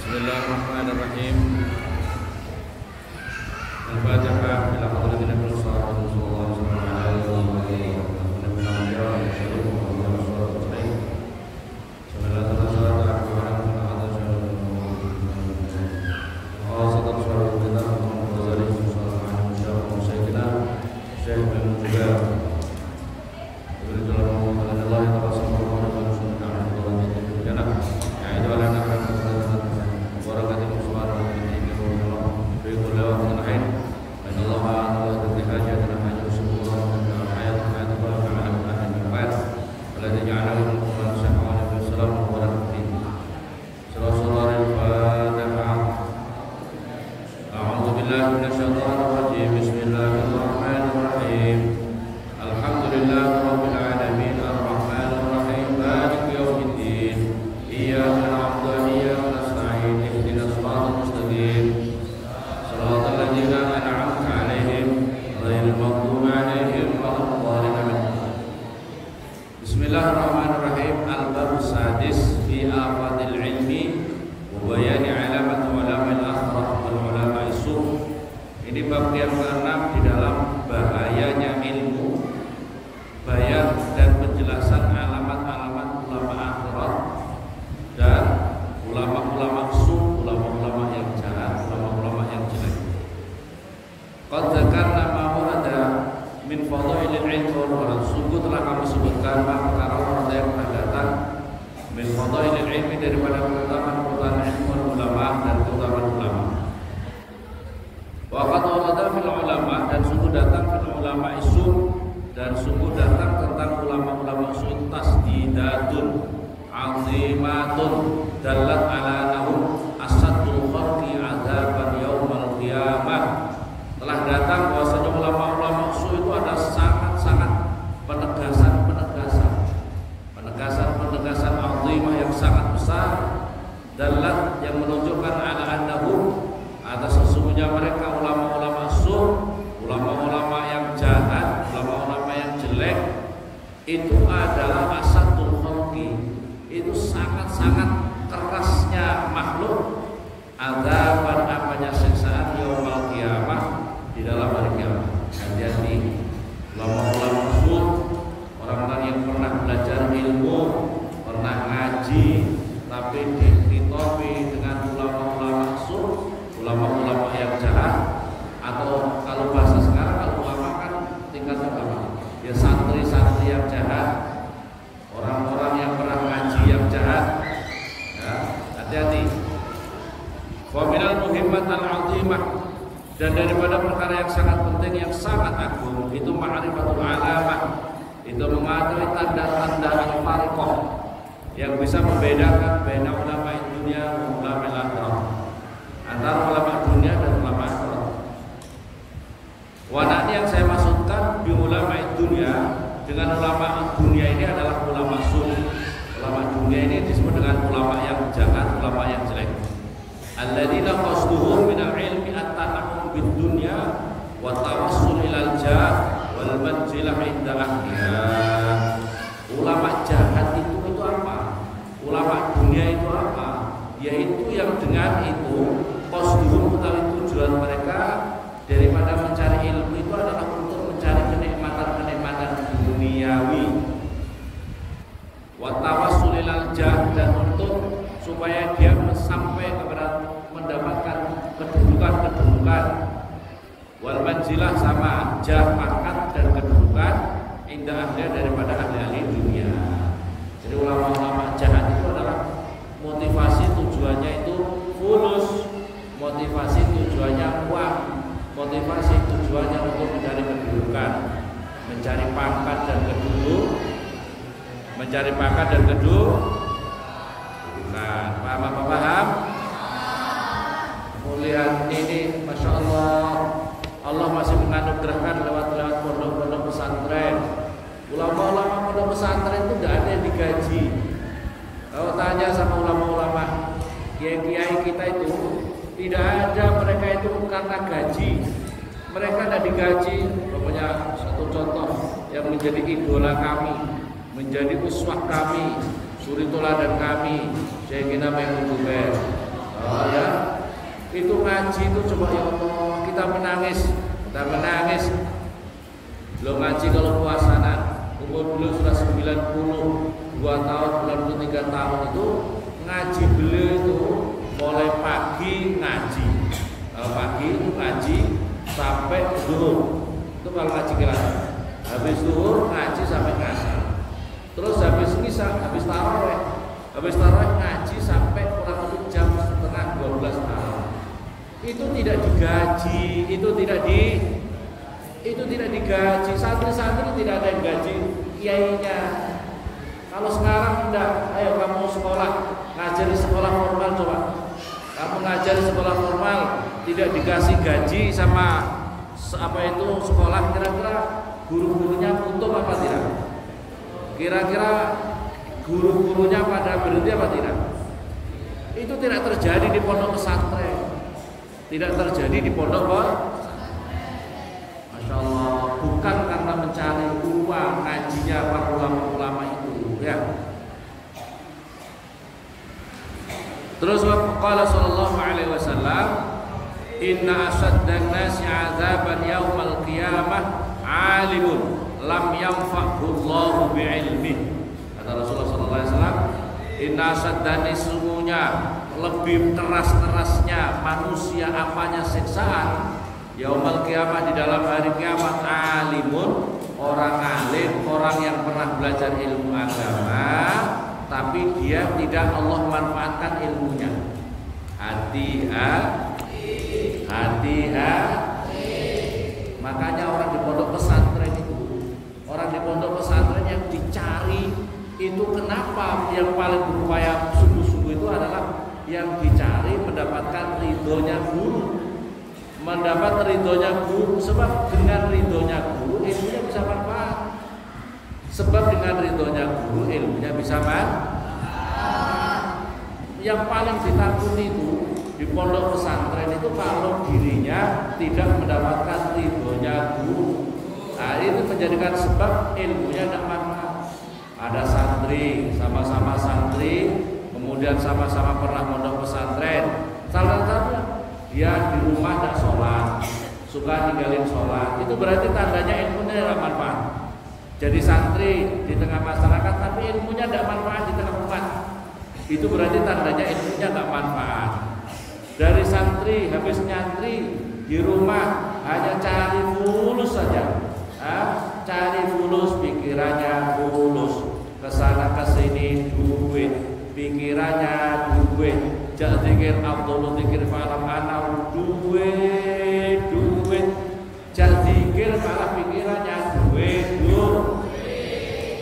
Bismillahirrahmanirrahim. Al-Fatihah ila hadratin Nabi sallallahu alaihi wasallam. Bismillahirrahmanirrahim. Al-Babus Sadis fi Afadil Ilmi wa Bayani Alamat Ulama'il Akhrah wal Ulama'is Su'. Ini bab yang ke-6 di dalam bahayanya ilmu, bayan dan penjelasan alamat-alamat ulama akhirat dan ulama-ulama su', ulama-ulama yang jahat, ulama-ulama yang jelek. Qad dzakarna ma warada min fadhailil ilmi wal sungguh telah kami sebutkan perkara yang pernah datang min fadhailil ilmi daripada keutamaan ilmu ulama dan keutamaan ulama. Wa qad warada fil ulama dan sungguh datang fil ulama isu dan sungguh datang tentang ulama-ulama isu tasdidatun azimatun dallat ala nahum asadul khalqi adzaban yaumal qiyamah. Telah datang bahwasanya ulama-ulama isu itu ada sangat-sangat penegasan azimah yang sangat besar, dalat yang menunjukkan ala annahum atas sesungguhnya mereka ulama-ulama su', ulama-ulama yang jahat, ulama-ulama yang jelek itu adalah asadul khalqi, itu sangat-sangat kerasnya makhluk, adzaban apanya siksaan yaumul qiyamah di dalam hari kiamat. Hati-hati ulama-ulama su', orang-orang yang pernah belajar ilmu, pernah ngaji, tapi dikitopi dengan ulama-ulama su', ulama-ulama yang jahat, atau kalau bahasa sekarang kalau ulama kan tingkatnya apa? Ya santri-santri yang jahat, orang-orang yang pernah ngaji yang jahat. Ya, hati-hati. Wa minal muhimmat al-'azimah, dan daripada perkara yang sangat penting yang sangat agung itu ma'rifatul alamah, itu mengetahui tanda-tanda al-fariqah yang bisa membedakan baina ulama dunia dan ulama akhirat, antara ulama dunia dan ulama akhirat. Wanani yang saya maksudkan di ulama dunia dengan ulama dunia ini adalah ulama su'. Ulama dunia ini disebut dengan ulama yang jahat, ulama yang jelek. Alladzina qasduhum min al-ilmi at-tanahum bid dunya wa tawassul ilal jah wal manzilah inda ahliha. Ulama jahat itu apa? Ulama dunia itu apa? Yaitu yang dengan itu qasduhum utawi tujuan mereka daripada mencari ilmu itu adalah untuk mencari kenikmatan-kenikmatan duniawi. Wa tawassul ilal jah, dan untuk supaya dia sampai kepada mendapatkan kedudukan-kedudukan, wal manzilah sama jah, pangkat dan kedudukan, indah ahliya daripada ahli-ahli dunia. Jadi ulama-ulama jahat itu adalah motivasi tujuannya itu fulus, motivasi tujuannya uang, motivasi tujuannya untuk mencari kedudukan, mencari pangkat dan keduduk, mencari pangkat dan kedudukan. Paham apa paham? Mulihan ini, masya Allah, Allah masih menganugerahkan lewat pondok-pondok pesantren. Ulama-ulama pondok pesantren itu tidak ada yang digaji. Kalau tanya sama ulama-ulama kiai-kiai kita itu, tidak ada mereka itu karena gaji. Mereka tidak digaji. Pokoknya satu contoh yang menjadi idola kami, menjadi uswah kami, suri teladan kami, Syekhina Maimun Jubair. ngaji itu coba ya Allah kita menangis. Belum ngaji kalau puasanan. Umur beliau sudah 92 tahun, 93 tahun itu ngaji beliau itu mulai pagi ngaji. Kalau pagi itu ngaji sampai zuhur. Itu kalau ngaji kelas. Habis zuhur ngaji sampai asar. Terus habis misa, habis tarawih ngaji sampai kurang lebih jam setengah 12 malam. Itu tidak digaji, itu tidak digaji. Santri-santri tidak ada yang gaji kiainya. Kalau sekarang enggak, ayo kamu sekolah, ngajar di sekolah formal coba. Kamu ngajar di sekolah formal tidak dikasih gaji sama apa itu sekolah, kira-kira guru-gurunya untung apa tidak? Kira-kira guru-gurunya pada berhenti apa tidak? Itu tidak terjadi di pondok pesantren. Tidak terjadi di pondok Masya Allah, bukan karena mencari uang ngajinya para ulama-ulama itu, ya. Terus qala sallallahu alaihi wasallam, inna asaddan nasi 'adzaban yaumal qiyamah 'alimun lam yanfa'hu Allahu bi'ilmi. Kata Rasulullah sallallahu alaihi wasallam, inna asaddan sesungguhnya lebih keras-kerasnya manusia apanya siksaan yaumal kiamat di dalam hari kiamat alimun, orang alim, orang yang pernah belajar ilmu agama tapi dia tidak Allah manfaatkan ilmunya. Hati-hati. Makanya orang di pondok pesantren yang dicari itu kenapa yang paling berupaya sungguh-sungguh itu adalah yang dicari mendapatkan ridhonya guru. Mendapat ridhonya guru, sebab dengan ridhonya guru ilmunya bisa manfaat. Sebab dengan ridhonya guru ilmunya bisa manfaat. Yang paling ditakuti itu di pondok pesantren itu kalau dirinya tidak mendapatkan ridhonya guru. Nah, itu menjadikan sebab ilmunya tidak manfaat. Ada santri, sama-sama santri, kemudian sama-sama pernah pondok pesantren. Salah satunya dia di rumah tidak sholat, suka ninggalin sholat, itu berarti tandanya ilmunya tidak manfaat. Jadi santri di tengah masyarakat tapi ilmunya tidak manfaat di tengah umat, itu berarti tandanya ilmunya tidak manfaat. Dari santri habis nyantri di rumah hanya cari fulus saja, cari fulus, pikirannya fulus, kesana kesini duit, pikirannya duit. Jak zikir Abdullah zikir falam ana duit. Jak zikir malah pikirannya duit.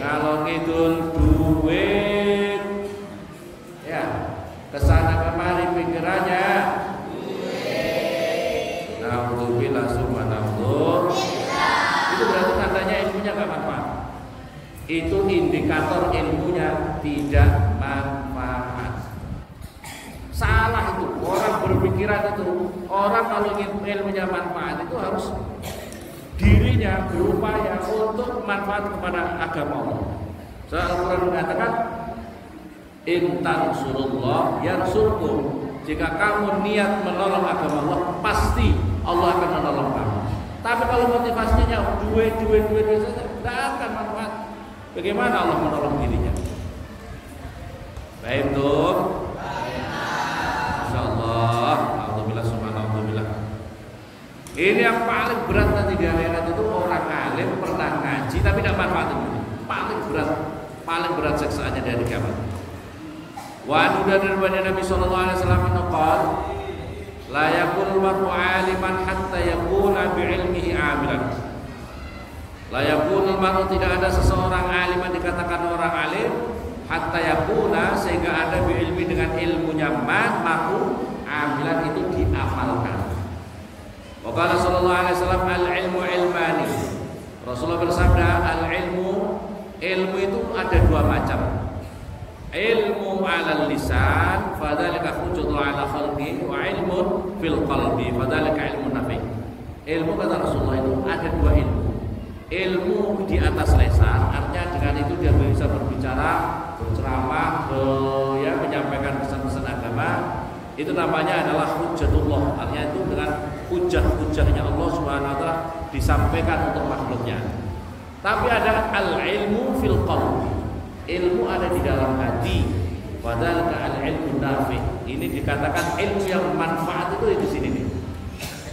Kalau ngidul duit, ya kesana kemari pikirannya duit. Naudzubillah summa naudzubillah. Itu berarti tandanya ilmunya gak manfaat. Itu indikator ilmunya tidak manfaat. Salah itu, orang berpikiran itu, orang kalau ingin ilmunya manfaat itu harus dirinya berupaya untuk manfaat kepada agama Allah. Soal Al-Quran mengatakan, in tansurullah yansurkum. Jika kamu niat menolong agama Allah, pasti Allah akan menolong kamu. Tapi kalau motivasinya duit saja, tidak akan manfaat. Bagaimana Allah menolong dirinya? Baik tuh. Alhamdulillah subhanallah. Ini yang paling berat nanti di akhirat itu orang alim pernah ngaji tapi tidak manfaat itu. Paling berat siksaannya dari kiamat. Wa dari Nabi sallallahu alaihi wasallam qala la yakul mar'u aliman hatta yakuna bi ilmihi amilan. La yakul mar'u, tidak ada seseorang aliman dikatakan orang alim hatta yakuna, sehingga ada bi ilmi dengan ilmunya maku amilan itu diamalkan. Wa qala sallallahu alaihi wasallam al-ilmu ilmani. Rasulullah bersabda al-ilmu, ilmu itu ada dua macam. Ilmu 'alal lisan fadzalika hujjatun 'ala khalqi wa ilmun fil qalbi fadzalika ilmun nafi. Ilmu kata Rasulullah itu ada dua ilmu. Ilmu di atas lisan, artinya dengan itu dia bisa berbicara, berceramah, menyampaikan pesan-pesan agama. Itu namanya adalah hujjatullah. Artinya itu dengan hujjah-hujjahnya Allah Subhanahu wa taala disampaikan untuk makhluknya. Tapi ada al-ilmu fil qalbi. Ilmu ada di dalam hati. Padahal al-ilmu nafi. Ini dikatakan ilmu yang manfaat itu di sini nih.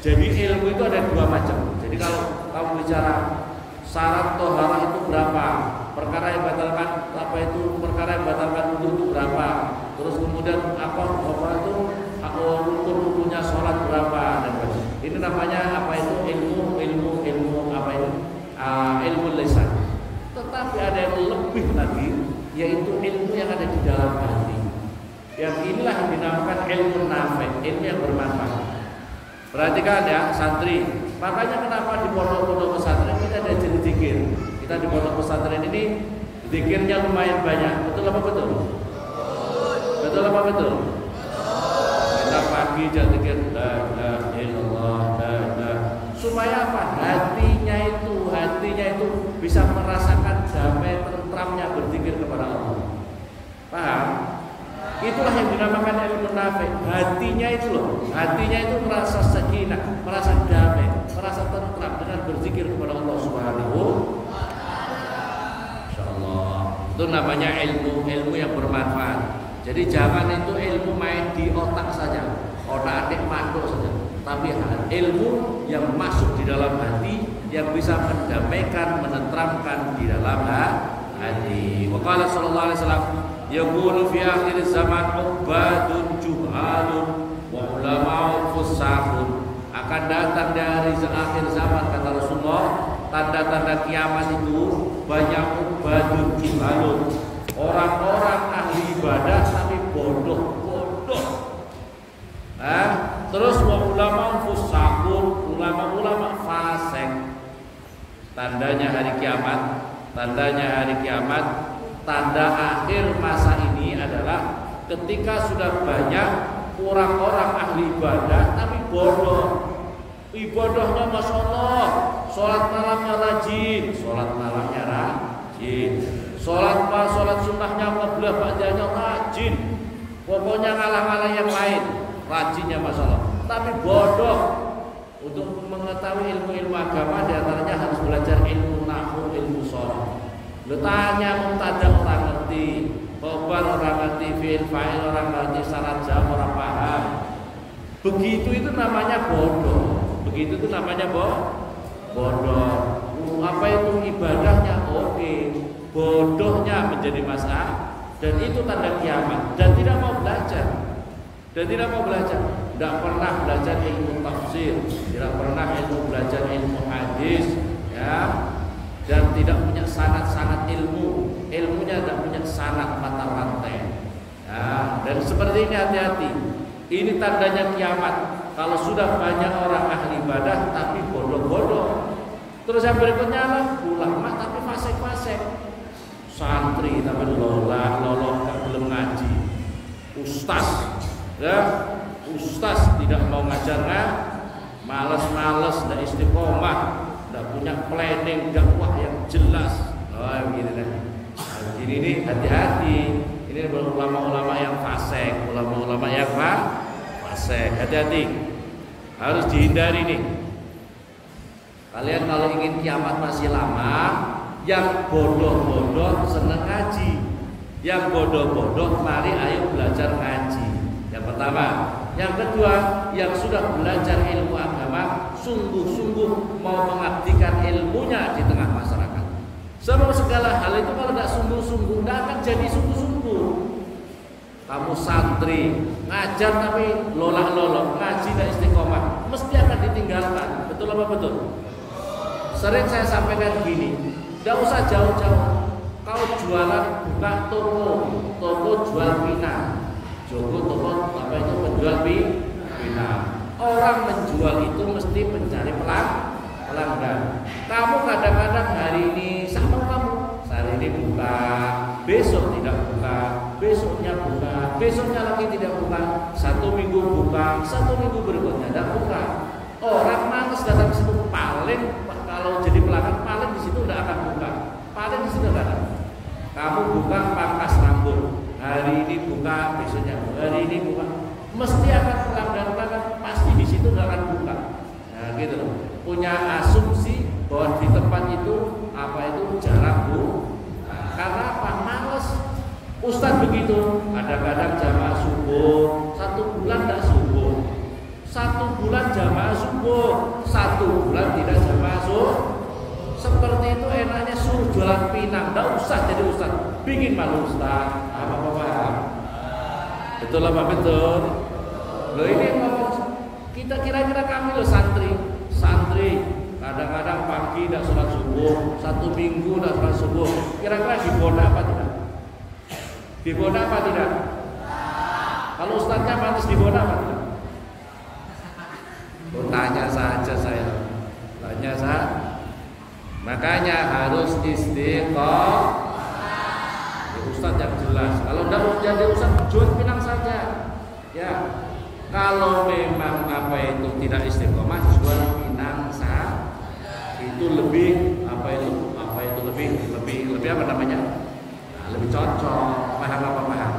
Jadi ilmu itu ada dua macam. Jadi kalau kamu bicara syarat toharah itu berapa, perkara yang batalkan apa itu, perkara yang batalkan wudu itu berapa, terus kemudian apa itu rukun-rukunnya sholat berapa, dan ini namanya apa itu ilmu apa itu ilmu lisan. Tetapi ada yang lebih lagi, yaitu ilmu yang ada di dalam hati. Yang inilah yang dinamakan ilmu nafi', ilmu yang bermanfaat. Perhatikan ya santri, makanya kenapa di pondok-pondok pesantren kita ada jenis zikir. Kita di pondok pesantren ini zikirnya lumayan banyak, betul apa betul? Betul apa betul? Kita pagi jadi zikir la ilaha illallah, supaya apa? Hatinya itu bisa merasakan damai tentramnya berzikir kepada Allah. Paham? Itulah yang dinamakan ilmu nafi'. Hatinya itu merasa sakinah, merasa damai, merasa tentram dengan berzikir kepada Allah Subhanahu. Insyaallah. Itu namanya ilmu yang bermanfaat. Jadi jangan itu ilmu main di otak saja, otak-atik manduk saja. Tapi ilmu yang masuk di dalam hati, yang bisa mendamaikan, menenteramkan di dalam hati. Waqala sallallahu alaihi wasallam, yakunu fi akhir zaman ubadun juhalun wa ulama'u fusahun. Akan datang dari akhir zaman, kata Rasulullah, tanda-tanda kiamat itu banyak ubadun juhalun, orang-orang ahli ibadah tapi bodoh. Terus wa ulama'u fusahun, ulama-ulama fasik. Tandanya hari kiamat, tanda akhir masa ini adalah ketika sudah banyak orang-orang ahli ibadah tapi bodoh. Ibadahnya Masya Allah, sholat malamnya rajin, sholat sunnahnya qablah ba'dahnya rajin. Pokoknya ngalah-ngalah yang lain, rajinnya Masya Allah. Tapi bodoh. Untuk mengetahui ilmu-ilmu agama diantaranya harus belajar ilmu nahwu, ilmu sharaf. Tanya mubtada orang ngerti, khobar orang ngerti, fi'il fa'il orang ngerti, syarat jawab orang paham. Begitu itu namanya bodoh. Bodoh. Apa itu ibadahnya? Oke. Bodohnya menjadi masalah, dan itu tanda kiamat. Dan tidak mau belajar. Tidak pernah belajar ilmu tafsir, tidak pernah belajar ilmu hadis, ya. Dan tidak punya sanad ilmunya tidak punya sanad mata rantai. Ya, dan seperti ini hati-hati. Ini tandanya kiamat. Kalau sudah banyak orang ahli ibadah tapi bodoh. Terus yang berikutnya lah ulama tapi fasik. Santri tapi loloh tak belum ngaji. Ustaz tidak mau ngajar, malas, tidak istiqomah, tidak punya planning dakwah yang jelas. Begini deh. Ini nih hati-hati. Ini ulama-ulama yang fasik, hati-hati. Harus dihindari nih. Kalian kalau ingin kiamat masih lama, yang bodoh senang ngaji, yang bodoh mari ayo belajar ngaji. Yang pertama. Yang kedua, yang sudah belajar ilmu agama sungguh-sungguh mau mengabdikan ilmunya di tengah masyarakat. Sebab segala hal itu kalau tidak sungguh-sungguh tidak akan jadi sungguh-sungguh. Kamu santri ngajar tapi lolak-lolok, ngaji dan istiqomah, mesti akan ditinggalkan. Betul apa betul? Sering saya sampaikan gini, tidak usah jauh-jauh. Kau jualan buka toko jual pina. Toko apa itu penjual pina. Orang menjual itu mesti mencari pelanggan. Kamu kadang-kadang hari ini sama kamu, hari ini buka, besok tidak buka, besoknya buka, besoknya lagi tidak buka, 1 minggu buka, 1 minggu berikutnya tidak buka. Orang malas datang ke situ, paling kalau jadi pelanggan paling di situ tidak akan buka, paling di situ tidak ada. Kamu buka pangkas rambut, hari ini buka, besoknya buka, hari ini buka. mesti akan pelanggan pasti di situ nggak akan buka. Nah, gitu loh. Punya asumsi bahwa di tempat itu jarang karena apa? Males. Ustadz begitu, kadang-kadang jamaah subuh 1 bulan tidak subuh, 1 bulan jamaah subuh, 1 bulan tidak jamaah subuh. Seperti itu enaknya suruh jualan pinang, tidak usah jadi ustadz, bikin malu ustadz. Apa paham? Betul apa betul? Loh ini ngomong kita kira-kira kami loh santri kadang-kadang pagi tidak sholat subuh, 1 minggu tidak sholat subuh, kira-kira dibodoh apa tidak? Dibodoh apa tidak? Kalau ustadznya pantas dibodoh apa tidak? Tanya saja saya. Tanya saja. Makanya harus istiqomah. Ustadz yang jelas. Kalau tidak mau jadi ustadz, jual pinang saja. Ya. Kalau memang tidak istiqomah, jual pinang saja. Itu lebih lebih apa namanya? Lebih cocok. Paham apa paham?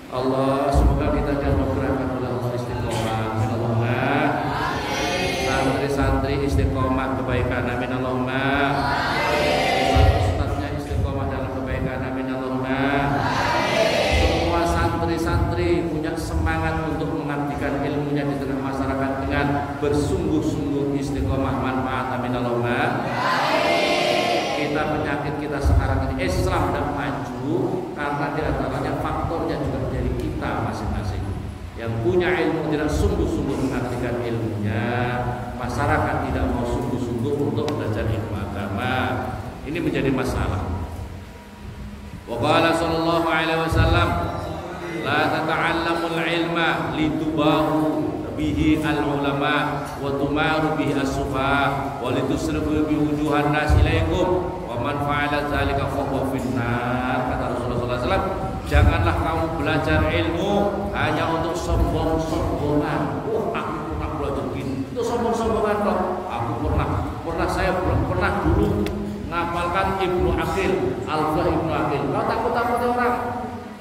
Allah semoga kita dianugerahkan oleh Allah istiqomah. Allahumma santri istiqomah kebaikan. Amin Allahumma. Ustaznya istiqomah dalam kebaikan. Amin Allahumma. Semua santri punya semangat untuk mengabdikan ilmunya di tengah masyarakat dengan bersungguh-sungguh istiqomah manfaat. Amin Allahumma. Penyakit kita sekarang ini Islam tidak maju karena diantaranya faktornya juga dari kita masing-masing yang punya ilmu tidak sungguh-sungguh mengabdikan ilmunya, masyarakat tidak mau sungguh-sungguh untuk belajar ilmu agama. Ini menjadi masalah. Wa qala sallallahu alaihi wasallam la tata'allamul ilma litubahu bihi al-ulama wa tumaru bihi as-sufaha wa litusrifu bi wujuhan nas ilaikum wa man fa'ala dzalika fa huwa finnar. Kata Rasulullah SAW, janganlah kamu belajar ilmu hanya untuk sombong-sombongan. Aku pernah belajar gini. Itu sombong-sombongan kok. Aku saya pernah dulu ngapalkan Ibnu Aqil, Alfah Ibnu Aqil. Kau takut-takut orang.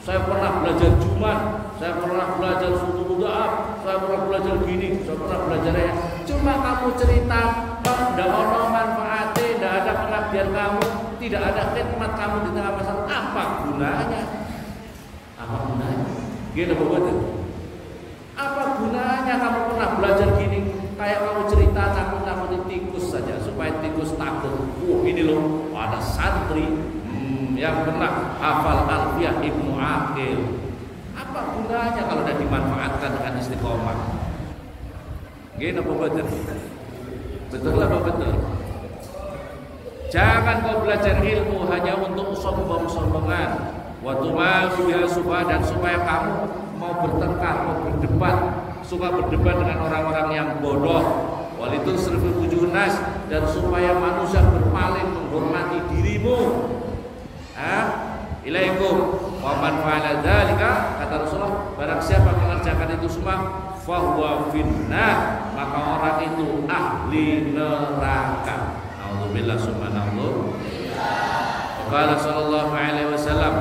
Saya pernah belajar Jumat, saya pernah belajar suku Budaab, saya pernah belajar gini, saya pernah belajar ya. Cuma kamu cerita, tidak ada manfaatnya, tidak ada pengabdian kamu, tidak ada khidmat kamu di tengah masyarakat. Apa gunanya? Apa gunanya? Gini betul. Apa gunanya kamu pernah belajar gini? Kayak kamu cerita takut tikus saja supaya tikus takut. Ini loh ada santri yang pernah hafal Alfiyah Ibnu Aqil. Apa gunanya kalau tidak dimanfaatkan dengan istiqomah? Gini apa betul? Betul apa betul? Jangan kau belajar ilmu hanya untuk sombong-sombongan. Waktu dan supaya kamu mau bertengkar, mau berdebat, suka berdebat dengan orang-orang yang bodoh. Walitul sirful wujunas, dan supaya manusia berpaling menghormati dirimu. Ilaikum wa man fa'ala dzalika, kata Rasulullah, barang siapa mengerjakan itu semua fa huwa finnar, maka orang itu ahli neraka. Auzubillah subhanallah. Qala sallallahu alaihi wasallam,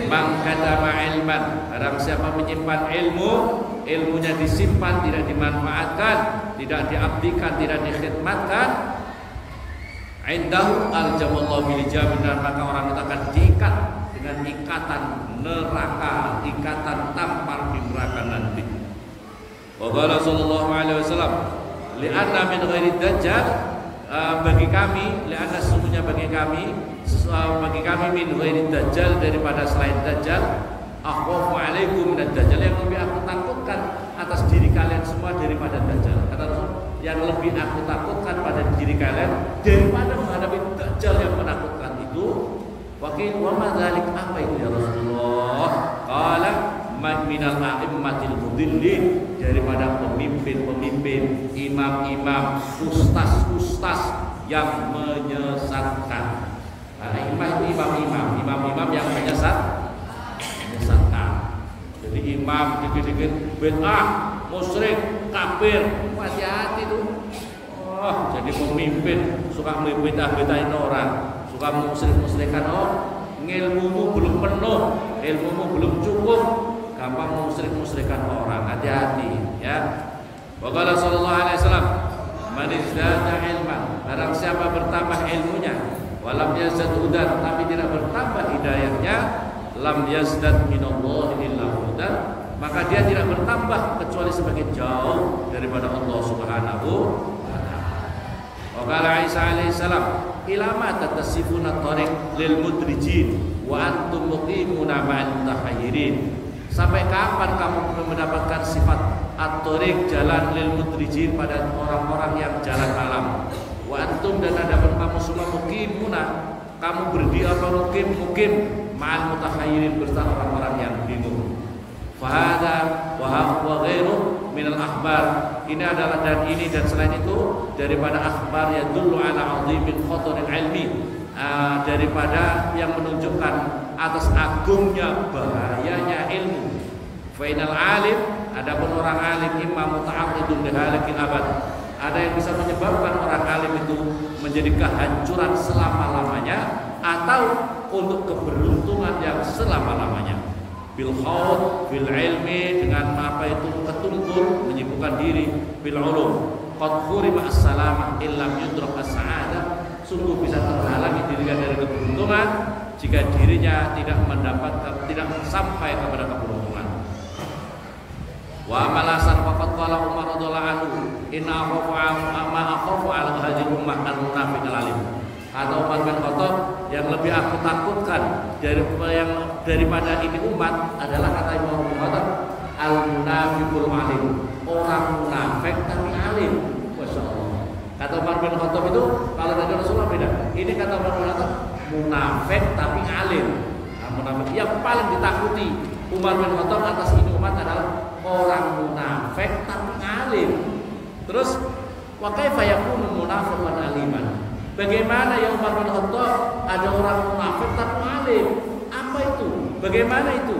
man katama ilman, barang siapa menyimpan ilmu, ilmunya disimpan tidak dimanfaatkan, tidak diabdikan, tidak dikhidmatkan, indahu aljamallahu bil jaminan, maka orang itu akan diikat dengan ikatan neraka, ikatan tampar di neraka nanti. Wa qala sallallahu alaihi wasallam, li'anna min ghairi dajjal, bagi kami, li'anna sesungguhnya bagi kami min ghairi dajjal, daripada selain dajjal, akhwafu alaikum minad dajjal, yang lebih aku takutkan atas diri kalian semua daripada dajjal. Kata Rasul, yang lebih aku takutkan pada diri kalian daripada menghadapi dajjal yang menakutkan itu. Wakil wa madzalik, apa itu ya Rasulullah? Qala man minal a'immatil mudillin, daripada pemimpin-pemimpin, imam-imam, ustaz-ustaz yang menyesatkan. Imam itu imam-imam yang menyesatkan. Jadi imam dikit-dikit bid'ah, musyrik, kafir, hati-hati tuh. Jadi pemimpin suka membid'ah-bid'ahin orang, suka musyrik-musyrikan orang. Ilmumu belum penuh, ilmumu belum cukup, musyrik-musyrikan orang. Hati-hati ya. Wa qala sallallahu alaihi wasallam, man izdada ilman, barang siapa bertambah ilmunya, walam yazdad hudan, tapi tidak bertambah hidayahnya, lam yazdad minallahi illa hudan, maka dia tidak bertambah kecuali semakin jauh daripada Allah Subhanahu wa taala. Wa qala Isa alaihi salam, ilama tatasifuna tariq lil mudrijin wa antum muqimuna ma'al mutakhayyirin. Sampai kapan kamu mendapatkan sifat at-tariq, jalan lil mudrijin, pada orang-orang yang jalan malam. Wa antum, dan adapun kamu semua muqimuna, kamu berdiam mukim ma'al mutakhayyirin, bersama orang-orang yang bingung. Fahada wa ghairu minal akhbar, ini adalah dan ini dan selain itu daripada akhbar ya dulu ala azimil khataril ilmi, daripada yang menunjukkan atas agungnya bahayanya ilmu. Fainal alim, adapun orang alim imma muta'arridun lihalikil abad, ada yang bisa menyebabkan orang alim itu menjadi kehancuran selama-lamanya atau untuk keberuntungan yang selama-lamanya. Bil khawd bil ilmi, dengan apa itu ketungkur menyibukkan diri, bil ulum qad khurima as-salamah illam yudrak as-sa'adah, sungguh bisa terhalangi dirinya dari keberuntungan jika dirinya tidak mendapatkan, tidak sampai kepada keberuntungan. Wa malasan faqad qala Umar radhiyallahu anhu, inna akhafu ma akhafu ala hadhihi ummah al-munafiq al-alim. Kata Umar bin Khattab, yang lebih aku takutkan daripada ini umat adalah, kata Umar bin Khattab, al-munafiqul alim, orang munafik tapi alim. Masya Allah. Kata Umar bin Khattab itu kalau dari Rasulullah beda. Ini kata Umar bin Khattab, munafik tapi alim. Nah, munafik yang paling ditakuti Umar bin Khattab atas ini umat adalah orang munafik tapi alim. Terus wa kaifa yakunu munafiqan aliman? Bagaimana ya Umar bin Khattab, ada orang munafik tapi alim? Apa itu? Bagaimana itu?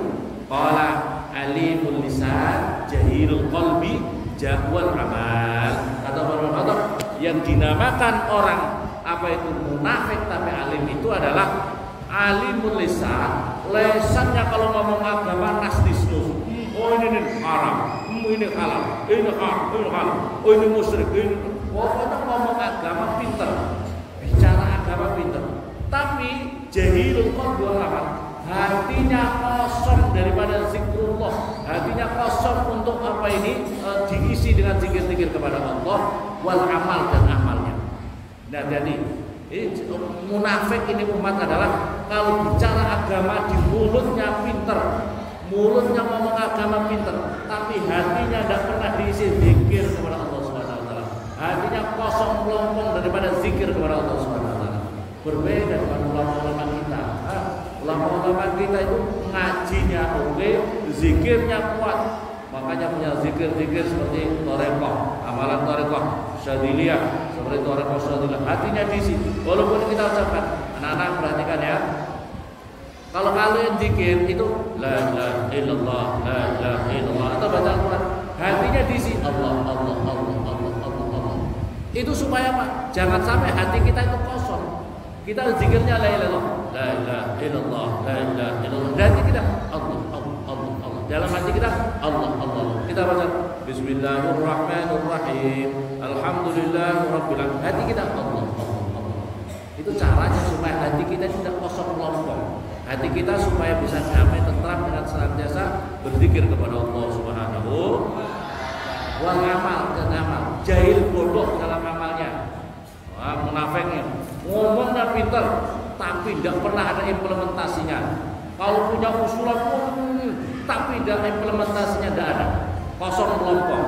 Qala alimul lisan jahilul qalbi jahwal amal. Kata Umar bin Khattab, yang dinamakan orang apa itu munafik tapi alim itu adalah alimul lisan, lesannya kalau ngomong agama nasdisnus. Oh ini haram, ini halal, ini haram, ini halal, oh ini musyrik, ini pokoknya ngomong agama pinter, bicara agama pinter. Tapi jahilul qalbi wal amal, hatinya kosong daripada zikrullah, hatinya kosong untuk apa ini, diisi dengan zikir-zikir kepada Allah, wal amal, dan amalnya. Nah jadi munafik ini umat adalah kalau bicara agama di mulutnya pinter, mulutnya ngomong agama pinter, tapi hatinya tidak pernah diisi zikir kepada Allah Subhanahu wa taala. Hatinya kosong melompong daripada zikir kepada Allah Subhanahu wa taala. Berbeda dengan ulama-ulama kita. Ulama-ulama kita itu ngajinya oke, zikirnya kuat. Makanya punya zikir-zikir seperti Thariqah, amalan Thariqah Syadiliyah, seperti Thariqah Syadiliyah. Hatinya diisi. Walaupun kita ucapkan, anak-anak perhatikan ya. Kalau kalian zikir itu la ilaha illallah, la ilaha illallah, atau baca Al-Quran, hatinya diisi Allah, Allah, Allah, Allah, Allah, Allah. Itu supaya apa? Jangan sampai hati kita itu kosong. Kita zikirnya la ilaha illallah, la ilaha illallah. Dan hati kita Allah, Allah, Allah, Allah. Dalam hati kita Allah, Allah. Kita baca Bismillahirrahmanirrahim, Alhamdulillahirabbil alamin. Hati kita Allah, Allah, Allah. Itu caranya supaya hati kita tidak kosong melompong. Hati kita supaya bisa damai tentram dengan senantiasa berzikir kepada Allah Subhanahu wa taala. Dan amal, jahil bodoh dalam amalnya. Wah, munafiknya ngomongnya pintar tapi tidak pernah ada implementasinya. Kalau punya usulan tapi tidak implementasinya, tidak ada. Kosong melompong.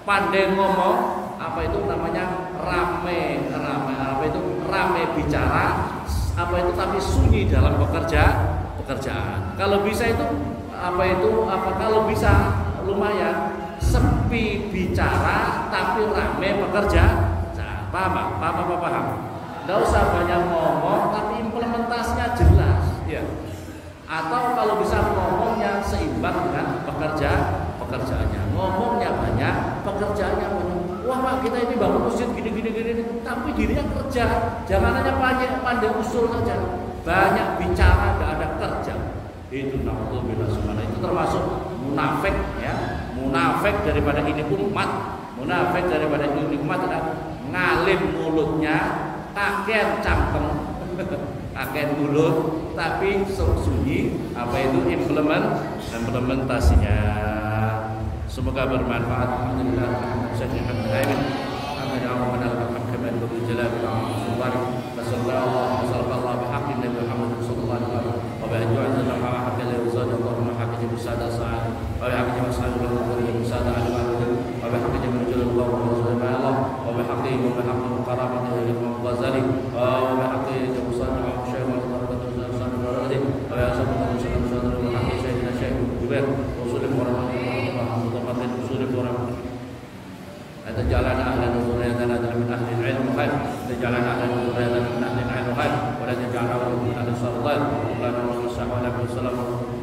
Pandai ngomong, apa itu namanya rame apa itu rame bicara, apa itu tapi sunyi dalam pekerjaan. Kalau bisa itu kalau bisa lumayan sepi bicara tapi rame pekerjaan. Paham? Tidak usah banyak ngomong tapi implementasinya jelas, ya. Atau kalau bisa ngomongnya seimbang dengan pekerjaannya. Ngomongnya banyak, pekerjaannya banyak. Wah Pak, kita ini bangun masjid gini, tapi dirinya kerja. Jangan hanya pandai usul saja. Banyak bicara, tidak ada kerja. Itu naudzubillah subhanahu. Itu termasuk munafik ya. Munafik daripada ini umat, munafik daripada ini umat adalah ngalim mulutnya, takir cangkem, takir mulut, tapi sunyi apa itu implementasinya. Semoga bermanfaat. Alhamdulillah. جعلنا أهلا وذريتنا من أهل العلم خير جعلنا أهلا وذريتنا من أهل العلم خير ولا تجعلنا من أهل السرطان اللهم صل وسلم وسلم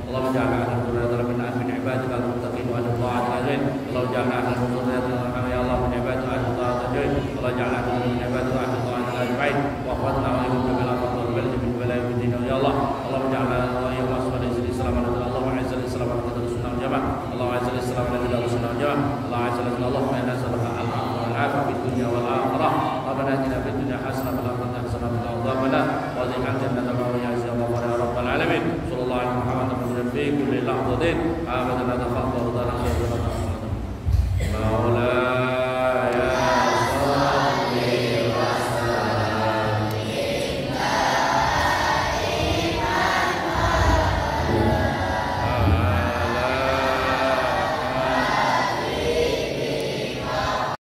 اللهم اجعلنا أهلا وذريتنا من عبادك المتقين وأهل الطاعة الأجرين اللهم اجعلنا أهلا وذريتنا يا الله من عبادك أهل الطاعة الأجرين اللهم اجعلنا من عبادك أهل الطاعة الأجمعين وأخواتنا وإليكم بلا فضل والبلد من بلاء الدين يا الله اللهم اجعلنا يا الله سبحانه الإسلام اللهم أعز الإسلام وأعز السنة والجماعة اللهم أعز الإسلام وأعز السنة والجماعة اللهم أعز الإسلام اللهم إنا نسألك العافية في الدنيا والآخرة ربنا آتنا في الدنيا حسنة وفي الآخرة حسنة وقنا عذاب النار وادخلنا الجنة مع يا الله يا رب العالمين صلى الله عليه وسلم في كل لحظة أبدا لا تخاف